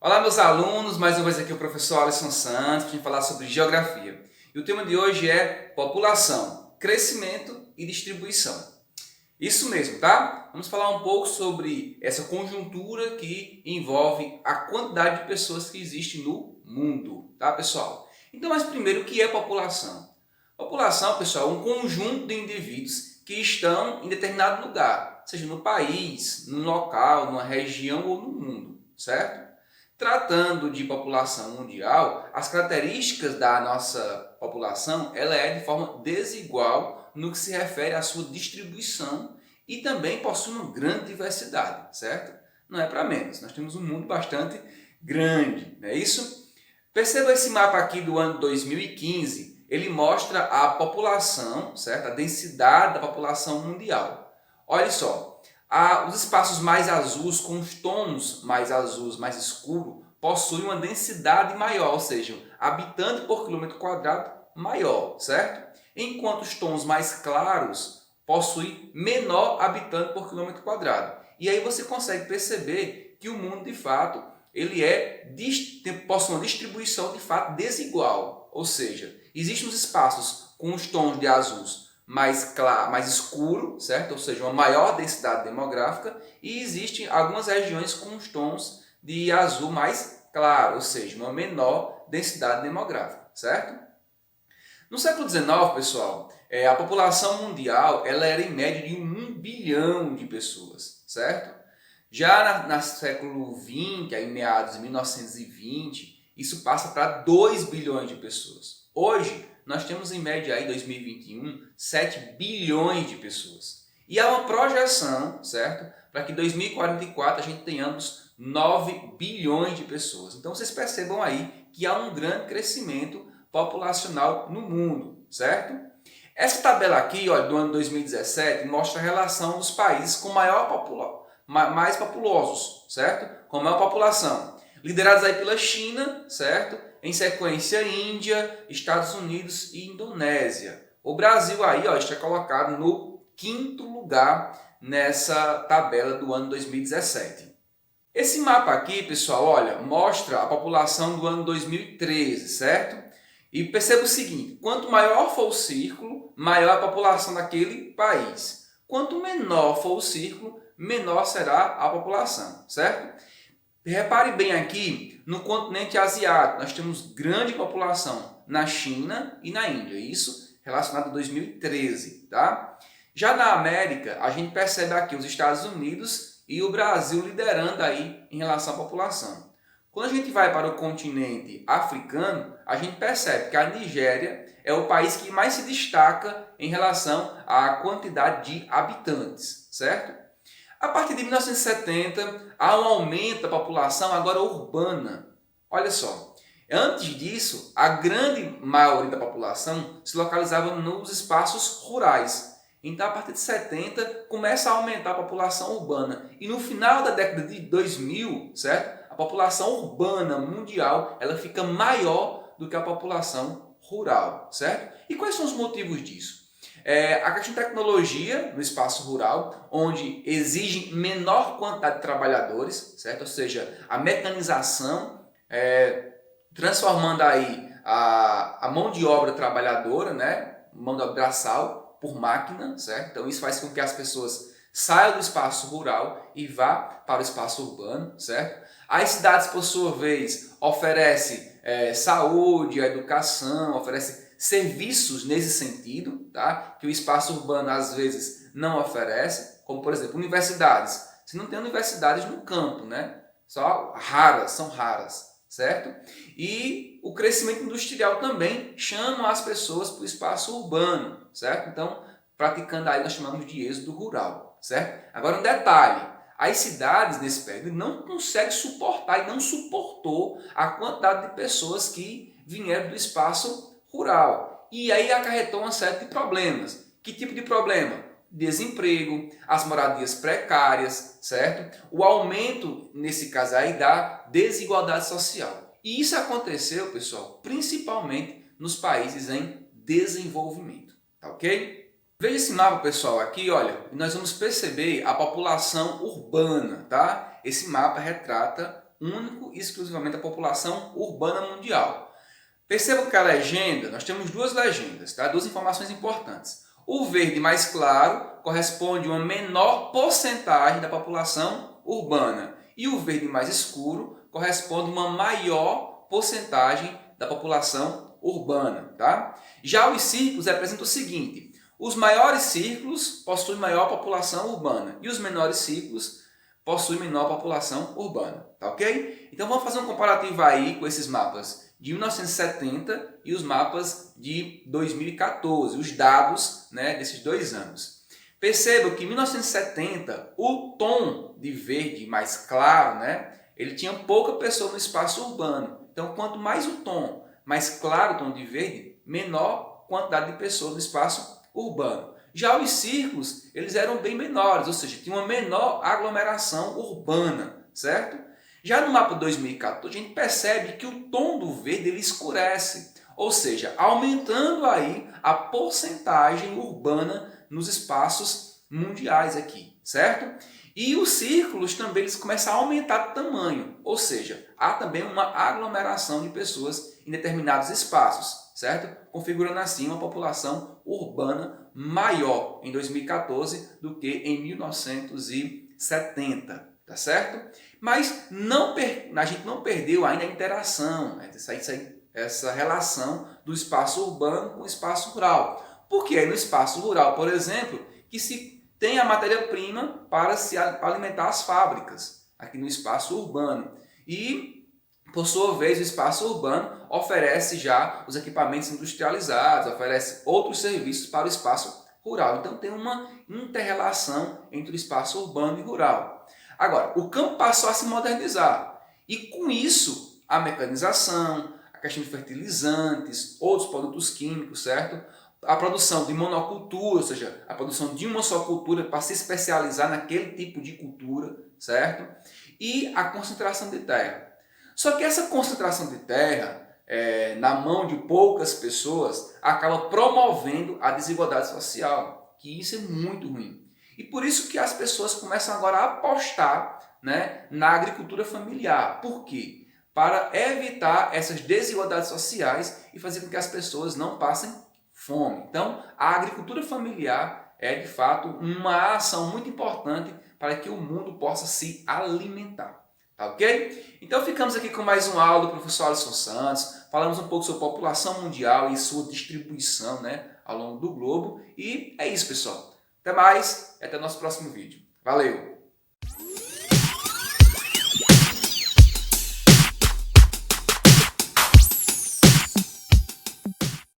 Olá, meus alunos, mais uma vez aqui o professor Alisson Santos para a gente falar sobre geografia. E o tema de hoje é população, crescimento e distribuição. Isso mesmo, tá? Vamos falar um pouco sobre essa conjuntura que envolve a quantidade de pessoas que existe no mundo, tá, pessoal? Então, mas primeiro, o que é população? População, pessoal, é um conjunto de indivíduos que estão em determinado lugar, seja no país, num local, numa região ou no mundo, certo? Tratando de população mundial, as características da nossa população ela é de forma desigual no que se refere à sua distribuição e também possui uma grande diversidade, certo? Não é para menos, nós temos um mundo bastante grande, não é isso? Perceba esse mapa aqui do ano 2015, ele mostra a população, certo? A densidade da população mundial. Olha só, os espaços mais azuis, com os tons mais azuis, mais escuros, possuem uma densidade maior, ou seja, habitante por quilômetro quadrado maior, certo? Enquanto os tons mais claros possuem menor habitante por quilômetro quadrado. E aí você consegue perceber que o mundo, de fato, ele possui uma distribuição, de fato, desigual. Ou seja, existem os espaços com os tons de azuis mais claro, mais escuro, certo? Ou seja, uma maior densidade demográfica, e existem algumas regiões com os tons de azul mais claro, ou seja, uma menor densidade demográfica, certo? No século XIX, pessoal, a população mundial ela era em média de 1 bilhão de pessoas, certo? Já no século XX, aí meados de 1920, isso passa para 2 bilhões de pessoas. Hoje, nós temos em média aí 2021 7 bilhões de pessoas. E há uma projeção, certo? Para que em 2044 a gente tenhamos 9 bilhões de pessoas. Então vocês percebam aí que há um grande crescimento populacional no mundo, certo? Essa tabela aqui, ó, do ano 2017 mostra a relação dos países com mais populosos, certo? Com maior população. Liderados aí pela China, certo? Em sequência, Índia, Estados Unidos e Indonésia. O Brasil aí, ó, está colocado no 5º lugar nessa tabela do ano 2017. Esse mapa aqui, pessoal, olha, mostra a população do ano 2013, certo? E perceba o seguinte, quanto maior for o círculo, maior a população daquele país. Quanto menor for o círculo, menor será a população, certo? Repare bem aqui, no continente asiático, nós temos grande população na China e na Índia, isso relacionado a 2013, tá? Já na América, a gente percebe aqui os Estados Unidos e o Brasil liderando aí em relação à população. Quando a gente vai para o continente africano, a gente percebe que a Nigéria é o país que mais se destaca em relação à quantidade de habitantes, certo? A partir de 1970, há um aumento da população agora urbana. Olha só, antes disso, a grande maioria da população se localizava nos espaços rurais. Então, a partir de 70, começa a aumentar a população urbana. E no final da década de 2000, certo? A população urbana mundial ela fica maior do que a população rural, certo? E quais são os motivos disso? A questão de tecnologia no espaço rural, onde exige menor quantidade de trabalhadores, certo? Ou seja, a mecanização, transformando aí a mão de obra trabalhadora, né? Mão de obra braçal, por máquina, certo? Então isso faz com que as pessoas saiam do espaço rural e vá para o espaço urbano, certo? As cidades, por sua vez, oferecem saúde, educação, oferecem serviços nesse sentido, tá? Que o espaço urbano às vezes não oferece, como por exemplo universidades. Você não tem universidades no campo, né? São raras, certo? E o crescimento industrial também chama as pessoas para o espaço urbano, certo? Então, praticando aí nós chamamos de êxodo rural, certo? Agora um detalhe, as cidades nesse período não conseguem suportar e não suportou a quantidade de pessoas que vieram do espaço rural. E aí acarretou uma série de problemas. Que tipo de problema? Desemprego, as moradias precárias, certo? O aumento, nesse caso aí, da desigualdade social. E isso aconteceu, pessoal, principalmente nos países em desenvolvimento, tá ok? Veja esse mapa, pessoal, aqui, olha, nós vamos perceber a população urbana, tá? Esse mapa retrata único e exclusivamente a população urbana mundial. Perceba que a legenda, nós temos duas legendas, tá? Duas informações importantes. O verde mais claro corresponde a uma menor porcentagem da população urbana e o verde mais escuro corresponde a uma maior porcentagem da população urbana. Tá? Já os círculos representam o seguinte: os maiores círculos possuem maior população urbana e os menores círculos possuem menor população urbana. Tá ok? Então vamos fazer um comparativo aí com esses mapas de 1970 e os mapas de 2014, os dados, né, desses 2 anos. Perceba que em 1970 o tom de verde mais claro, né, ele tinha pouca pessoa no espaço urbano. Então, quanto mais o tom mais claro, o tom de verde, menor quantidade de pessoas no espaço urbano. Já os círculos, eles eram bem menores, ou seja, tinha uma menor aglomeração urbana, certo? Já no mapa 2014, a gente percebe que o tom do verde ele escurece, ou seja, aumentando aí a porcentagem urbana nos espaços mundiais aqui, certo? E os círculos também eles começam a aumentar de tamanho, ou seja, há também uma aglomeração de pessoas em determinados espaços, certo? Configurando assim uma população urbana maior em 2014 do que em 1970. Tá certo? Mas a gente não perdeu ainda a interação, né? Essa relação do espaço urbano com o espaço rural. Porque é no espaço rural, por exemplo, que se tem a matéria-prima para alimentar as fábricas, aqui no espaço urbano. E, por sua vez, o espaço urbano oferece já os equipamentos industrializados, oferece outros serviços para o espaço rural. Então tem uma inter-relação entre o espaço urbano e rural. Agora, o campo passou a se modernizar e com isso a mecanização, a questão de fertilizantes, outros produtos químicos, certo? A produção de monocultura, ou seja, a produção de uma só cultura para se especializar naquele tipo de cultura, certo? E a concentração de terra. Só que essa concentração de terra, na mão de poucas pessoas, acaba promovendo a desigualdade social, que isso é muito ruim. E por isso que as pessoas começam agora a apostar, né, na agricultura familiar. Por quê? Para evitar essas desigualdades sociais e fazer com que as pessoas não passem fome. Então, a agricultura familiar é, de fato, uma ação muito importante para que o mundo possa se alimentar. Tá ok? Então, ficamos aqui com mais uma aula do professor Alisson Santos. Falamos um pouco sobre população mundial e sua distribuição, né, ao longo do globo. E é isso, pessoal. Até mais e até o nosso próximo vídeo. Valeu!